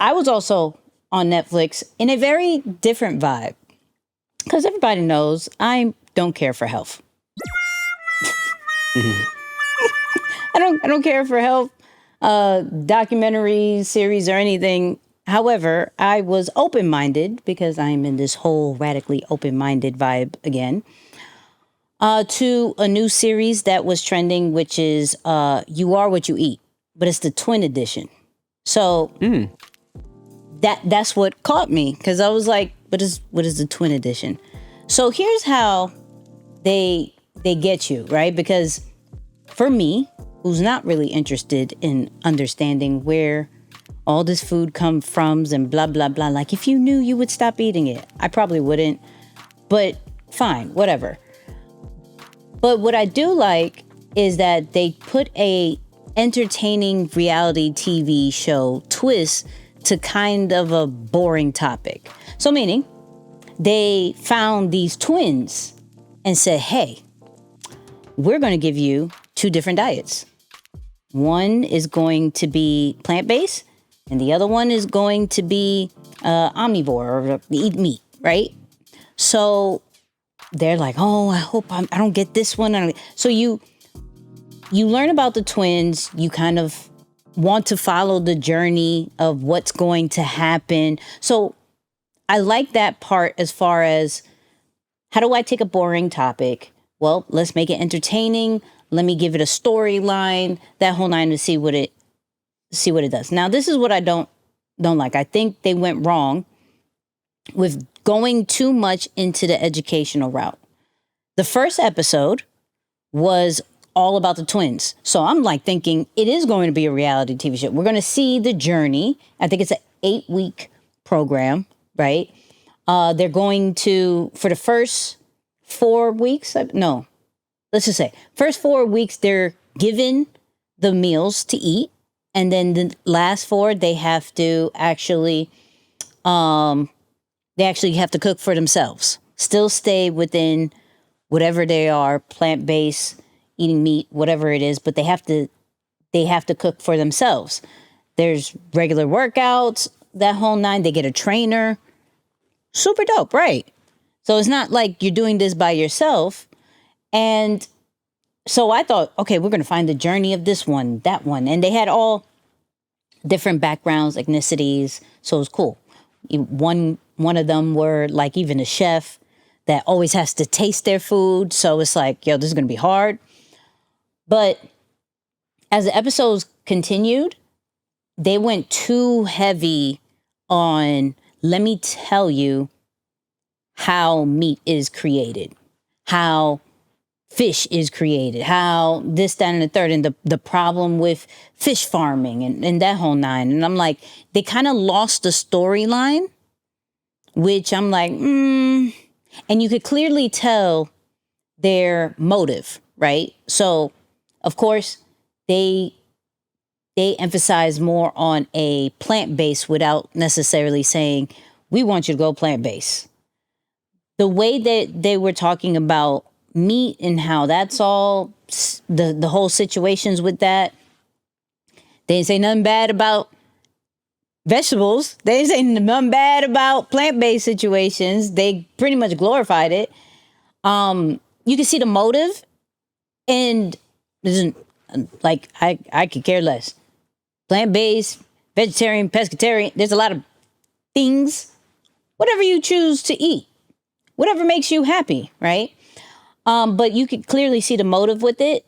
I was also on Netflix in a very different vibe because everybody knows I don't care for health. I don't care for health, documentaries, series, or anything. However, I was open-minded because I'm in this whole radically open-minded vibe again. To a new series that was trending, which is You Are What You Eat, but it's the twin edition. So that's what caught me because I was like, what is the twin edition? So here's how they get you, right? Because for me, who's not really interested in understanding where all this food comes from and blah, blah, blah. Like if you knew, you would stop eating it. I probably wouldn't, but fine, whatever. But what I do like is that they put a entertaining reality TV show twist to kind of a boring topic. So meaning they found these twins and said, hey, we're going to give you 2 different diets. One is going to be plant-based and the other one is going to be omnivore or eat meat, right? So they're like, oh, I hope I don't get this one. So you learn about the twins. You kind of want to follow the journey of what's going to happen. So I like that part as far as how do I take a boring topic? Well, let's make it entertaining. Let me give it a storyline, that whole nine to see what it does. Now, this is what I don't like. I think they went wrong with going too much into the educational route. The first episode was all about the twins. So I'm like thinking it is going to be a reality TV show. We're going to see the journey. I think it's an 8-week program, right? They're going to, for the first 4 weeks, no, let's just say first 4 weeks, they're given the meals to eat. And then the last 4, they have to actually, have to cook for themselves. Still stay within whatever they are, plant-based, eating meat, whatever it is, but they have to cook for themselves. There's regular workouts, that whole nine. They get a trainer. Super dope, right? So it's not like you're doing this by yourself. And so I thought, okay, we're going to find the journey of this one, that one. And they had all different backgrounds, ethnicities. So it was cool. One of them were like even a chef that always has to taste their food. So it's like, yo, this is going to be hard. But as the episodes continued, they went too heavy on, let me tell you how meat is created, how fish is created, how this, that, and the third, and the problem with fish farming and that whole nine. And I'm like, they kind of lost the storyline, which I'm like, and you could clearly tell their motive, right? So, of course, they emphasize more on a plant-based without necessarily saying, we want you to go plant-based. The way that they were talking about meat and how that's all, the whole situations with that, they didn't say nothing bad about vegetables. They didn't say nothing bad about plant-based situations. They pretty much glorified it. You can see the motive, and like I could care less. Plant-based, vegetarian, pescatarian, there's a lot of things, whatever you choose to eat, whatever makes you happy, right? But you could clearly see the motive with it.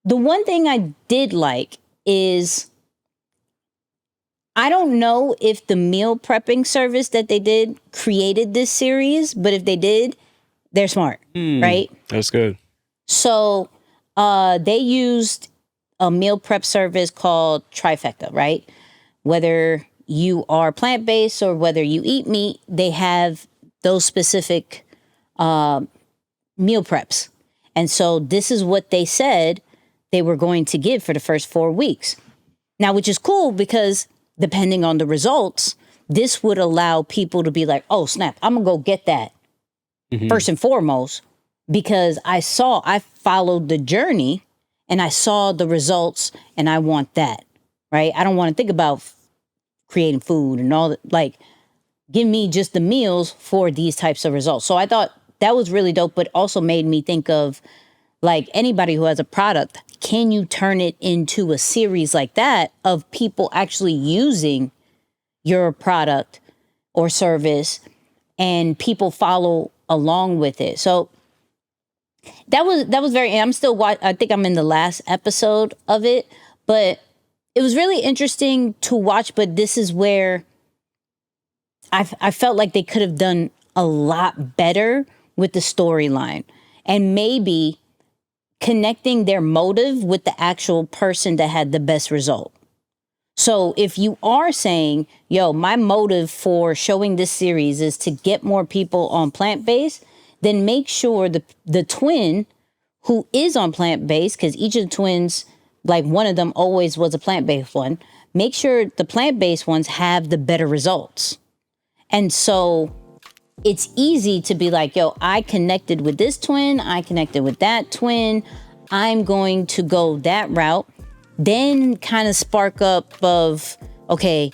The one thing I did like is, I don't know if the meal prepping service that they did created this series, but if they did, they're smart, right? That's good. So they used a meal prep service called Trifecta, right? Whether you are plant-based or whether you eat meat, they have those specific meal preps. And so this is what they said they were going to give for the first 4 weeks. Now, which is cool because depending on the results, this would allow people to be like, oh, snap, I'm going to go get that first and foremost, because I followed the journey and I saw the results and I want that, right? I don't want to think about creating food and all that. Like, give me just the meals for these types of results. So I thought that was really dope, but also made me think of like anybody who has a product, can you turn it into a series like that of people actually using your product or service and people follow along with it? So that was very, I'm still I think I'm in the last episode of it, but it was really interesting to watch. But this is where I felt like they could have done a lot better with the storyline and maybe connecting their motive with the actual person that had the best result. So if you are saying, yo, my motive for showing this series is to get more people on plant-based, then make sure the twin who is on plant-based, because each of the twins, like one of them always was a plant-based one, make sure the plant-based ones have the better results. And so it's easy to be like, yo, I connected with this twin, I connected with that twin, I'm going to go that route. Then kind of spark up of, okay,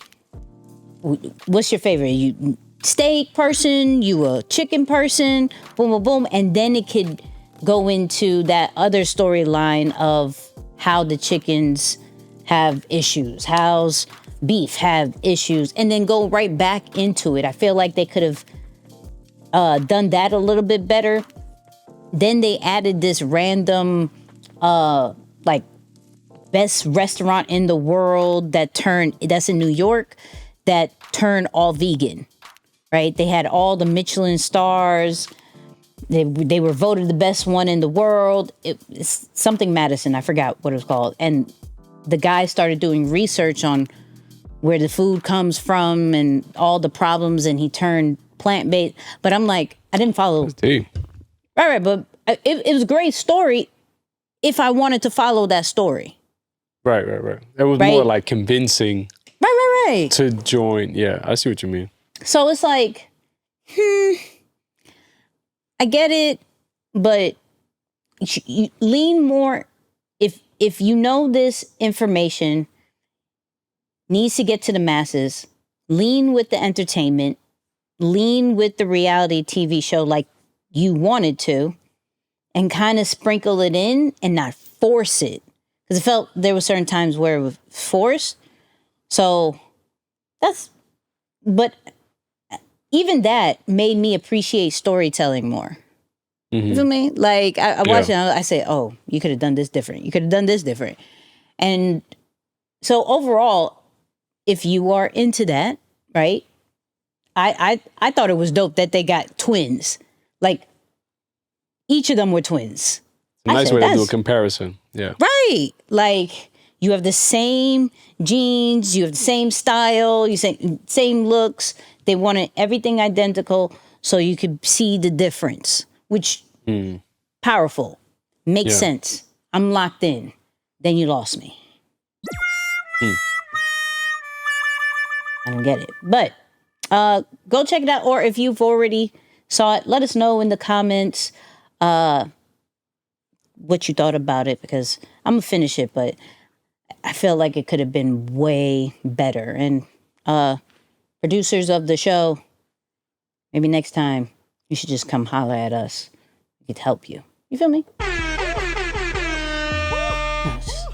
what's your favorite? You steak person, you a chicken person, boom, boom, boom. And then it could go into that other storyline of how the chickens have issues, how's beef have issues, and then go right back into it. I feel like they could have done that a little bit better. Then they added this random, like, best restaurant in the world that's in New York, that turned all vegan, right? They had all the Michelin stars. They were voted the best one in the world. It's something Madison, I forgot what it was called. And the guy started doing research on where the food comes from and all the problems, and he turned plant-based. But I'm like, I didn't follow. That's deep. Right, but it was a great story if I wanted to follow that story. Right. It was more like convincing. Right. To join. Yeah, I see what you mean. So it's like, I get it, but you lean more. If you know this information needs to get to the masses, lean with the entertainment, lean with the reality TV show like you wanted to, and kind of sprinkle it in and not force it. Because it felt there were certain times where it was forced. So but even that made me appreciate storytelling more. Mm-hmm. You feel me? Like I watch it, I say, oh, you could have done this different. You could have done this different. And so overall, if you are into that, right? I thought it was dope that they got twins. Like each of them were twins. Nice way to do a comparison. Yeah. Right. Like you have the same genes, you have the same style, you same looks. They wanted everything identical so you could see the difference, which powerful. Makes sense. I'm locked in. Then you lost me. I don't get it. But go check it out. Or if you've already saw it, let us know in the comments what you thought about it, because I'm gonna finish it, but I feel like it could have been way better. And producers of the show, maybe next time you should just come holler at us. We could help you. You feel me?